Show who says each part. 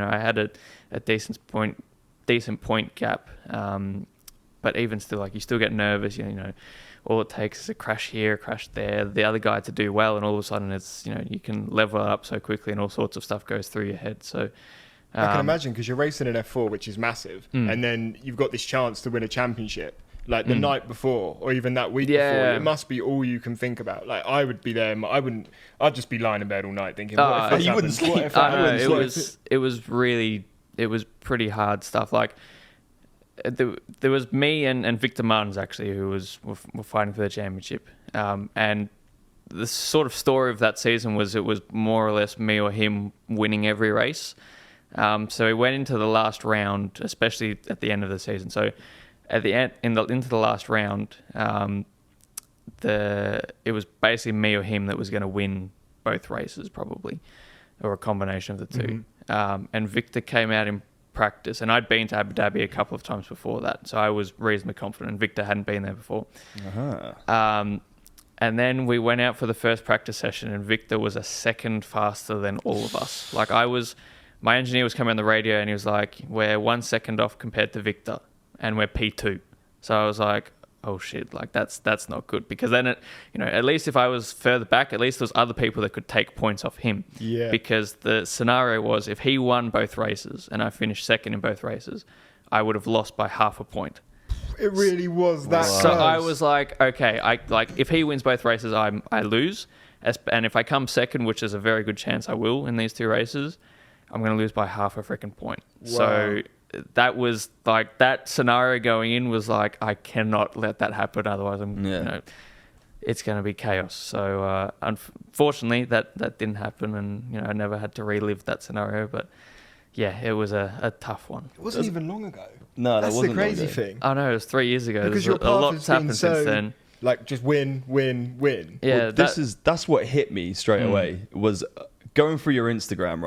Speaker 1: I had a decent point gap, but even still, like, you still get nervous. All it takes is a crash here, a crash there, the other guy to do well, and all of a sudden it's you can level it up so quickly, and all sorts of stuff goes through your head. So
Speaker 2: I can imagine, because you're racing an F4, which is massive, and then you've got this chance to win a championship. Like the night before, or even that week before, it must be all you can think about. Like, I would be there, I'd just be lying in bed all night thinking, what if this happens? What if that happens?
Speaker 1: It was pretty hard stuff. Like, there was me and Victor Martins, actually, who were fighting for the championship. And the sort of story of that season was, it was more or less me or him winning every race. So we went into the last round, especially at the end of the season. So at the end, into the last round, it was basically me or him that was going to win both races, probably, or a combination of the two. And Victor came out in practice, and I'd been to Abu Dhabi a couple of times before that, so I was reasonably confident, and Victor hadn't been there before. And then we went out for the first practice session, and Victor was a second faster than all of us. Like, my engineer was coming on the radio, and he was like, we're 1 second off compared to Victor, and we're P2. So I was like, oh shit, like that's not good, because then at least if I was further back, at least there's other people that could take points off him. Yeah. Because the scenario was, if he won both races and I finished second in both races, I would have lost by half a point.
Speaker 2: It really was that close.
Speaker 1: So I was like, okay, if he wins both races, I lose, and if I come second, which is a very good chance I will in these two races, I'm going to lose by half a freaking point. Wow. So that was like, that scenario going in was like, I cannot let that happen, otherwise it's going to be chaos. So unfortunately that didn't happen, and I never had to relive that scenario. But yeah, it was a tough one.
Speaker 2: It wasn't even long ago.
Speaker 3: No,
Speaker 2: that's
Speaker 3: that wasn't
Speaker 2: the crazy thing.
Speaker 1: I know, it was 3 years ago.
Speaker 2: Because your path a lot's happened since then. Like, just win.
Speaker 1: Yeah,
Speaker 3: well, that's what hit me straight away, was going through your Instagram, right?